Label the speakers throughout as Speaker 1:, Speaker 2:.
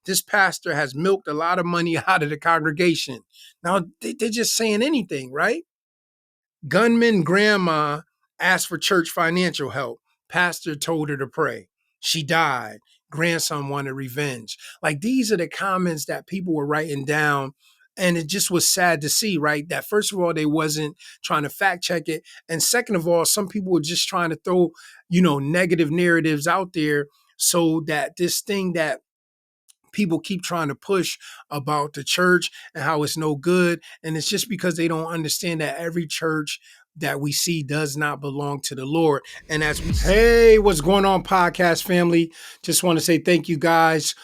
Speaker 1: this pastor has milked a lot of money out of the congregation. Now, they're just saying anything, right? Gunman grandma asked for church financial help. Pastor told her to pray. She died. Grandson wanted revenge. Like, these are the comments that people were writing down. And it just was sad to see, right? That first of all, they wasn't trying to fact check it. And second of all, some people were just trying to throw, negative narratives out there so that this thing that people keep trying to push about the church and how it's no good. And it's just because they don't understand that every church that we see does not belong to the Lord. And as we, hey, what's going on, podcast family? Just want to say thank you guys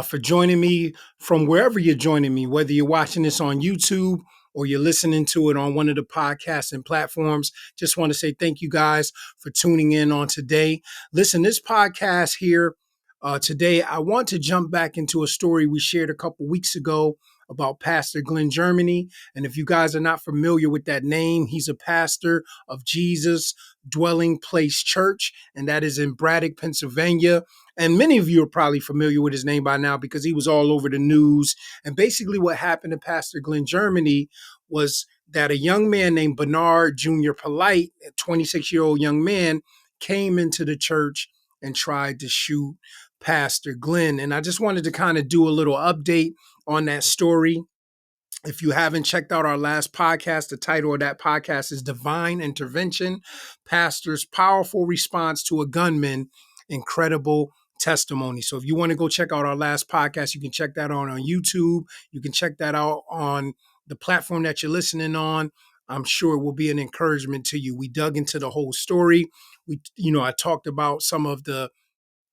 Speaker 1: for joining me from wherever you're joining me, whether you're watching this on YouTube or you're listening to it on one of the podcasts and platforms. Just want to say thank you guys for tuning in on today. Listen, this podcast here today, I want to jump back into a story we shared a couple weeks ago about Pastor Glenn Germany. And if you guys are not familiar with that name, he's a pastor of Jesus Dwelling Place Church, and that is in Braddock, Pennsylvania. And many of you are probably familiar with his name by now because he was all over the news. And basically what happened to Pastor Glenn Germany was that a young man named Bernard Jr. Polite, a 26-year-old young man, came into the church and tried to shoot Pastor Glenn. And I just wanted to kind of do a little update on that story. If you haven't checked out our last podcast, the title of that podcast is Divine Intervention, Pastor's Powerful Response to a Gunman, Incredible Testimony. So if you want to go check out our last podcast, you can check that out on YouTube. You can check that out on the platform that you're listening on. I'm sure it will be an encouragement to you. We dug into the whole story. I talked about some of the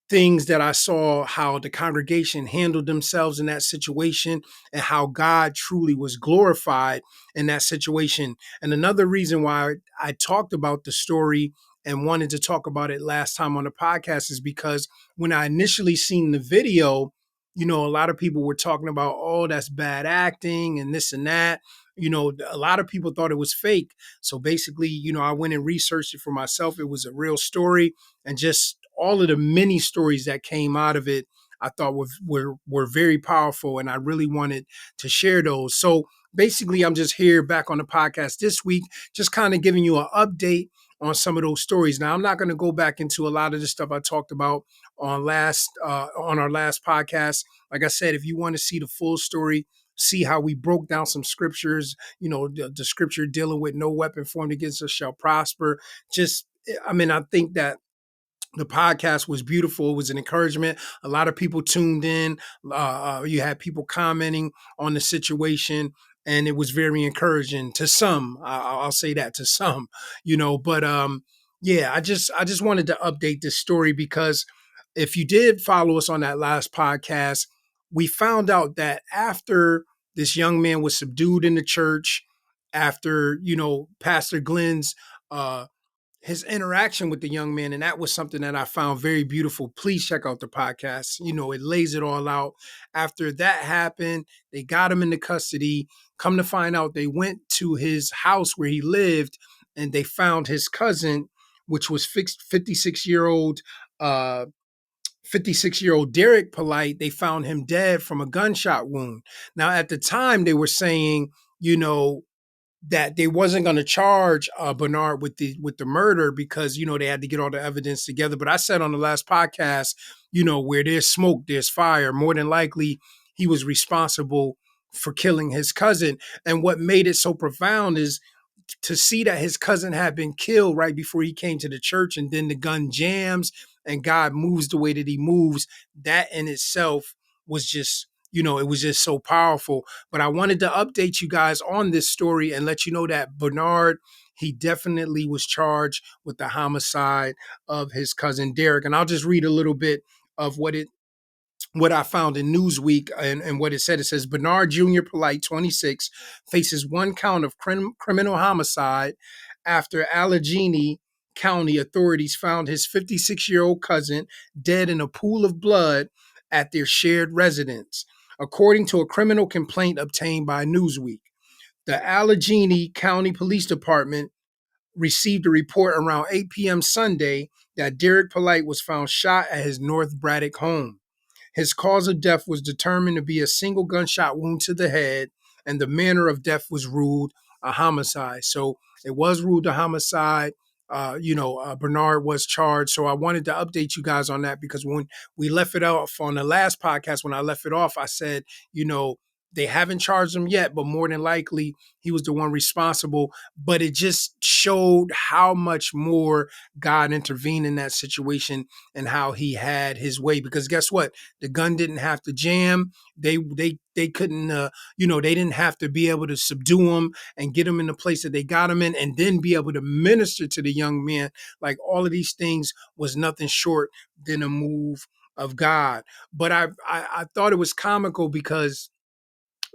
Speaker 1: things that I saw, how the congregation handled themselves in that situation and how God truly was glorified in that situation. And another reason why I talked about the story and wanted to talk about it last time on the podcast is because when I initially seen the video, a lot of people were talking about, oh, that's bad acting and this and that. A lot of people thought it was fake. So basically, I went and researched it for myself. It was a real story, and just all of the many stories that came out of it, I thought were very powerful, and I really wanted to share those. So basically, I'm just here back on the podcast this week, just kind of giving you an update on some of those stories. Now, I'm not going to go back into a lot of the stuff I talked about on our last podcast. Like I said, if you want to see the full story, see how we broke down some scriptures, the scripture dealing with no weapon formed against us shall prosper. I think that the podcast was beautiful. It was an encouragement. A lot of people tuned in. You had people commenting on the situation, and it was very encouraging to some. I'll say that to some, But yeah, I just wanted to update this story because if you did follow us on that last podcast, we found out that after this young man was subdued in the church, after Pastor Glenn's his interaction with the young man. And that was something that I found very beautiful. Please check out the podcast. It lays it all out. After that happened, they got him into custody. Come to find out, they went to his house where he lived and they found his cousin, which was 56-year-old 56-year-old Derek Polite. They found him dead from a gunshot wound. Now, at the time, they were saying, that they wasn't going to charge Bernard with the murder because they had to get all the evidence together. But I said on the last podcast, where there's smoke, there's fire. More than likely, he was responsible for killing his cousin. And what made it so profound is to see that his cousin had been killed right before he came to the church, and then the gun jams and God moves the way that he moves. That in itself was just, it was just so powerful. But I wanted to update you guys on this story and let you know that Bernard, he definitely was charged with the homicide of his cousin Derek. And I'll just read a little bit of what I found in Newsweek and what it said. It says Bernard Jr. Polite, 26, faces one count of criminal homicide after Allegheny County authorities found his 56-year-old cousin dead in a pool of blood at their shared residence, according to a criminal complaint obtained by Newsweek. The Allegheny County Police Department received a report around 8 p.m. Sunday that Derek Polite was found shot at his North Braddock home. His cause of death was determined to be a single gunshot wound to the head, and the manner of death was ruled a homicide. So it was ruled a homicide. Bernard was charged. So I wanted to update you guys on that because when we left it off on the last podcast, when I left it off, I said, they haven't charged him yet, but more than likely he was the one responsible. But it just showed how much more God intervened in that situation and how he had his way. Because guess what? The gun didn't have to jam. They couldn't, they didn't have to be able to subdue him and get him in the place that they got him in and then be able to minister to the young man. Like all of these things was nothing short than a move of God. But I thought it was comical because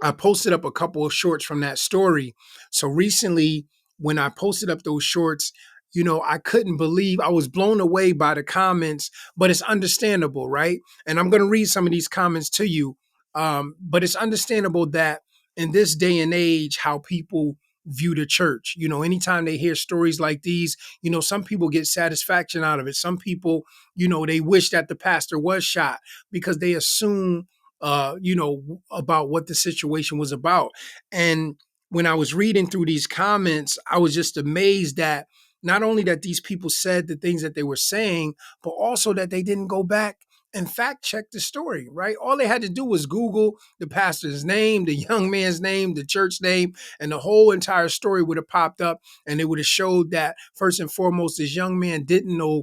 Speaker 1: I posted up a couple of shorts from that story. So recently, when I posted up those shorts, I couldn't believe, I was blown away by the comments, but it's understandable, right? And I'm going to read some of these comments to you. But it's understandable that in this day and age, how people view the church, anytime they hear stories like these, some people get satisfaction out of it. Some people, they wish that the pastor was shot because they assume about what the situation was about. And when I was reading through these comments, I was just amazed that not only that these people said the things that they were saying, but also that they didn't go back and fact check the story, right? All they had to do was Google the pastor's name, the young man's name, the church name, and the whole entire story would have popped up and it would have showed that first and foremost, this young man didn't know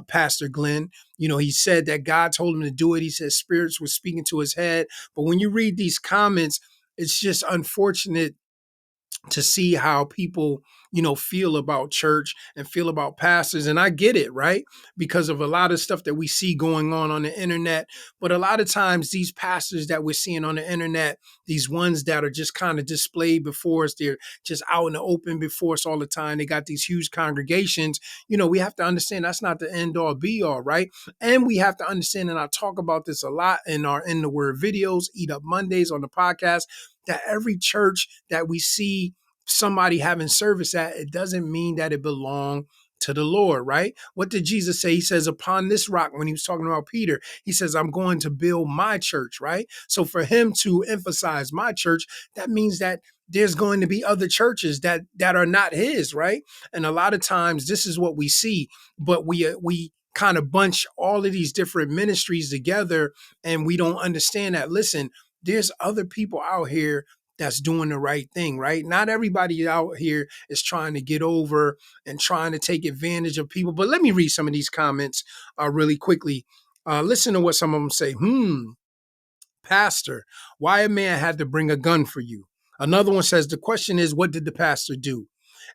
Speaker 1: Pastor Glenn. He said that God told him to do it. He said spirits were speaking to his head. But when you read these comments, it's just unfortunate to see how people, feel about church and feel about pastors. And I get it, right? Because of a lot of stuff that we see going on the internet. But a lot of times these pastors that we're seeing on the internet, these ones that are just kind of displayed before us, they're just out in the open before us all the time. They got these huge congregations. We have to understand that's not the end all be all, right? And we have to understand, and I talk about this a lot in our In the Word videos, Eat Up Mondays on the podcast, that every church that we see somebody having service at, it doesn't mean that it belonged to the Lord, right? What did Jesus say? He says, upon this rock, when he was talking about Peter, he says, I'm going to build my church, right? So for him to emphasize my church, that means that there's going to be other churches that are not his, right? And a lot of times this is what we see, but we kind of bunch all of these different ministries together and we don't understand that, listen, there's other people out here that's doing the right thing, right? Not everybody out here is trying to get over and trying to take advantage of people. But let me read some of these comments really quickly. Listen to what some of them say. Pastor, why a man had to bring a gun for you? Another one says, the question is, what did the pastor do?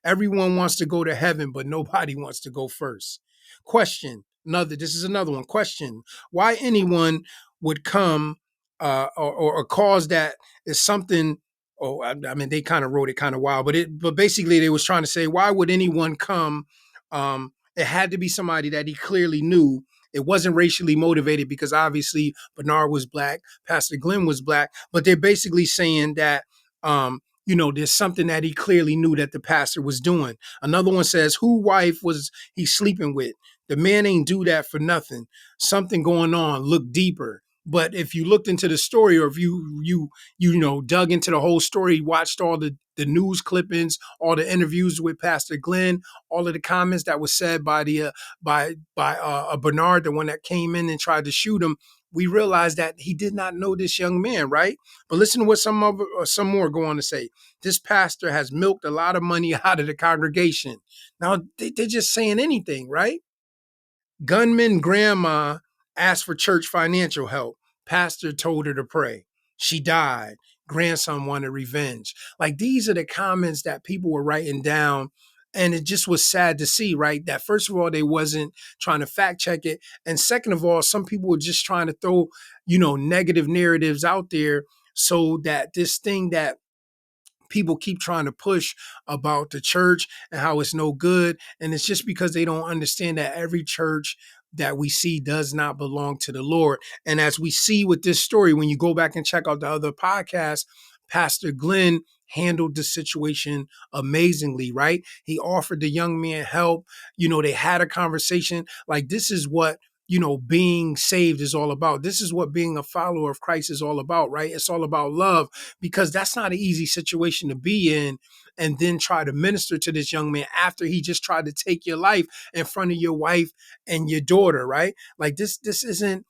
Speaker 1: Everyone wants to go to heaven, but nobody wants to go first. Question, this is another one. Question, why anyone would come or a cause that is something. Oh, I mean, they kind of wrote it kind of wild, but basically they was trying to say, why would anyone come? It had to be somebody that he clearly knew. It wasn't racially motivated because obviously Bernard was black, Pastor Glenn was black, but they're basically saying that, there's something that he clearly knew that the pastor was doing. Another one says, who wife was he sleeping with? The man ain't do that for nothing. Something going on. Look deeper. But if you looked into the story, or if you dug into the whole story, watched all the news clippings, all the interviews with Pastor Glenn, all of the comments that was said by Bernard, the one that came in and tried to shoot him, we realized that he did not know this young man, right? But listen to what some more go on to say. This pastor has milked a lot of money out of the congregation. Now they're just saying anything, right? Gunman grandma asked for church financial help. Pastor told her to pray. She died. Grandson wanted revenge. Like, these are the comments that people were writing down. And it just was sad to see, right? That first of all, they wasn't trying to fact check it. And second of all, some people were just trying to throw, negative narratives out there so that this thing that people keep trying to push about the church and how it's no good. And it's just because they don't understand that every church that we see does not belong to the Lord. And as we see with this story, when you go back and check out the other podcasts, Pastor Glenn handled the situation amazingly, right? He offered the young man help. They had a conversation. Like, this is what being saved is all about. This is what being a follower of Christ is all about, right? It's all about love, because that's not an easy situation to be in, and then try to minister to this young man after he just tried to take your life in front of your wife and your daughter, right? Like this isn't,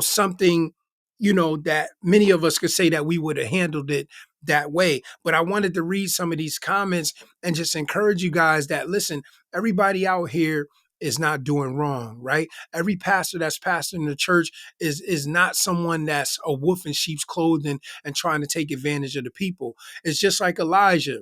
Speaker 1: something, that many of us could say that we would have handled it that way. But I wanted to read some of these comments and just encourage you guys that, listen, everybody out here is not doing wrong, right? Every pastor that's pastoring the church is not someone that's a wolf in sheep's clothing and trying to take advantage of the people. It's just like Elijah,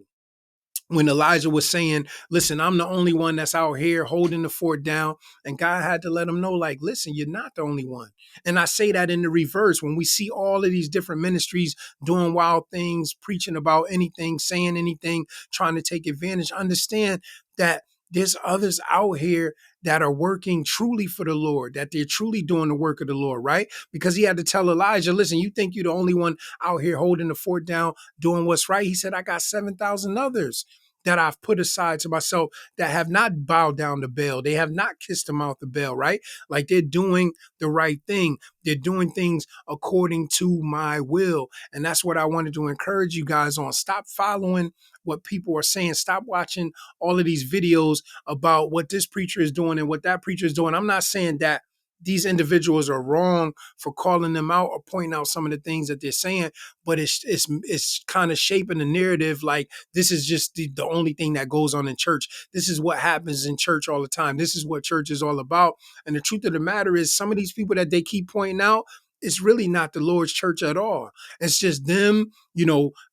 Speaker 1: when Elijah was saying, listen, I'm the only one that's out here holding the fort down. And God had to let him know, like, listen, you're not the only one. And I say that in the reverse. When we see all of these different ministries doing wild things, preaching about anything, saying anything, trying to take advantage, understand that there's others out here that are working truly for the Lord, that they're truly doing the work of the Lord, right? Because he had to tell Elijah, listen, you think you're the only one out here holding the fort down, doing what's right? He said, I got 7,000 others that I've put aside to myself that have not bowed down to Baal. They have not kissed the mouth of Baal, right? Like they're doing the right thing. They're doing things according to my will. And that's what I wanted to encourage you guys on. Stop following what people are saying. Stop watching all of these videos about what this preacher is doing and what that preacher is doing. I'm not saying that these individuals are wrong for calling them out or pointing out some of the things that they're saying, but it's kind of shaping the narrative like this is just the only thing that goes on in church. This is what happens in church all the time. This is what church is all about. And the truth of the matter is, some of these people that they keep pointing out, it's really not the Lord's church at all. It's just them,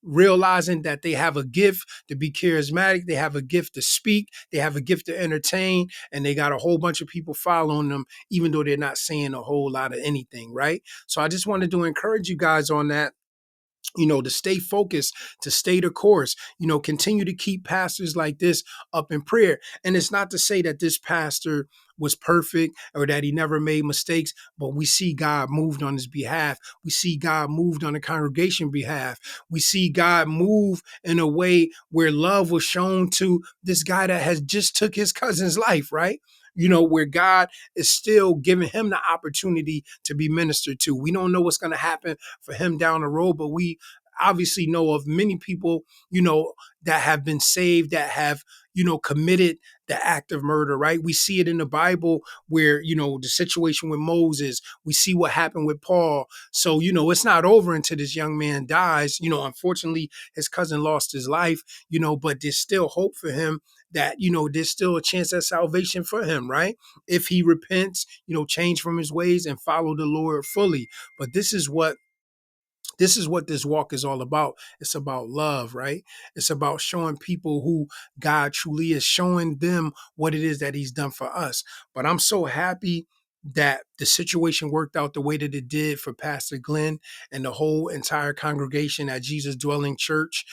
Speaker 1: realizing that they have a gift to be charismatic. They have a gift to speak. They have a gift to entertain. And they got a whole bunch of people following them, even though they're not saying a whole lot of anything, right? So I just wanted to encourage you guys on that, to stay focused, to stay the course, continue to keep pastors like this up in prayer. And it's not to say that this pastor was perfect or that he never made mistakes, but we see God moved on his behalf. We see God moved on the congregation behalf. We see God move in a way where love was shown to this guy that has just took his cousin's life, right? Where God is still giving him the opportunity to be ministered to. We don't know what's going to happen for him down the road, but we obviously know of many people, that have been saved, that have, committed the act of murder, right? We see it in the Bible where, the situation with Moses, we see what happened with Paul. So, it's not over until this young man dies. Unfortunately, his cousin lost his life, but there's still hope for him that, there's still a chance at salvation for him, right? If he repents, change from his ways and follow the Lord fully. But this is what this walk is all about. It's about love, right? It's about showing people who God truly is, showing them what it is that he's done for us. But I'm so happy that the situation worked out the way that it did for Pastor Glenn and the whole entire congregation at Jesus Dwelling Church.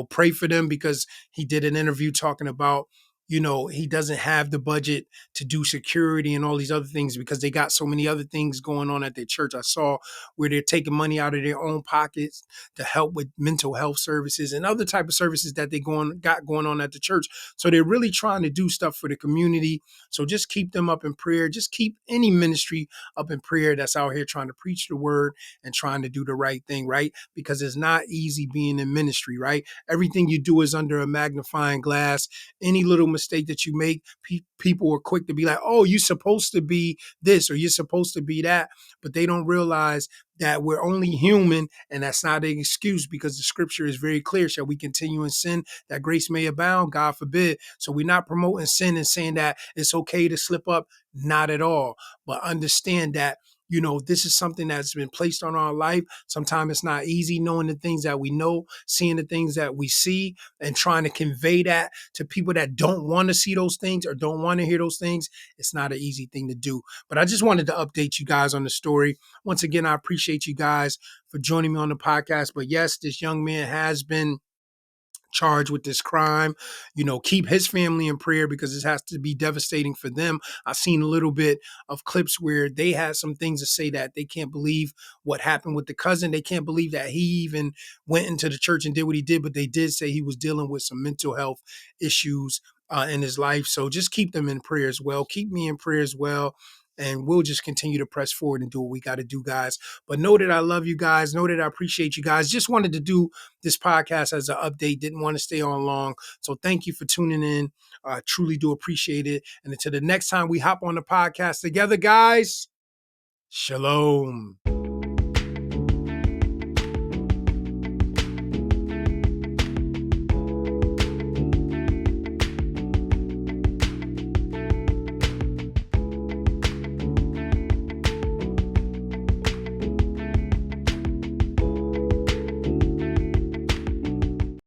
Speaker 1: Pray for them, because he did an interview talking about, he doesn't have the budget to do security and all these other things because they got so many other things going on at their church. I saw where they're taking money out of their own pockets to help with mental health services and other type of services that they got going on at the church. So they're really trying to do stuff for the community. So just keep them up in prayer. Just keep any ministry up in prayer that's out here trying to preach the word and trying to do the right thing, right? Because it's not easy being in ministry, right? Everything you do is under a magnifying glass. Any little mistake that you make, people are quick to be like, oh, you're supposed to be this or you're supposed to be that. But they don't realize that we're only human, and that's not an excuse, because the scripture is very clear. Shall we continue in sin that grace may abound? God forbid. So we're not promoting sin and saying that it's okay to slip up. Not at all. But understand that, this is something that's been placed on our life. Sometimes it's not easy knowing the things that we know, seeing the things that we see, and trying to convey that to people that don't want to see those things or don't want to hear those things. It's not an easy thing to do. But I just wanted to update you guys on the story. Once again, I appreciate you guys for joining me on the podcast. But yes, this young man has been charged with this crime. Keep his family in prayer, because this has to be devastating for them. I've seen a little bit of clips where they had some things to say that they can't believe what happened with the cousin. They can't believe that he even went into the church and did what he did, but they did say he was dealing with some mental health issues in his life. So just keep them in prayer as well. Keep me in prayer as well. and we'll just continue to press forward and do what we got to do, guys. But know that I love you guys. Know that I appreciate you guys. Just wanted to do this podcast as an update. Didn't want to stay on long. So thank you for tuning in. I truly do appreciate it. And until the next time we hop on the podcast together, guys, shalom.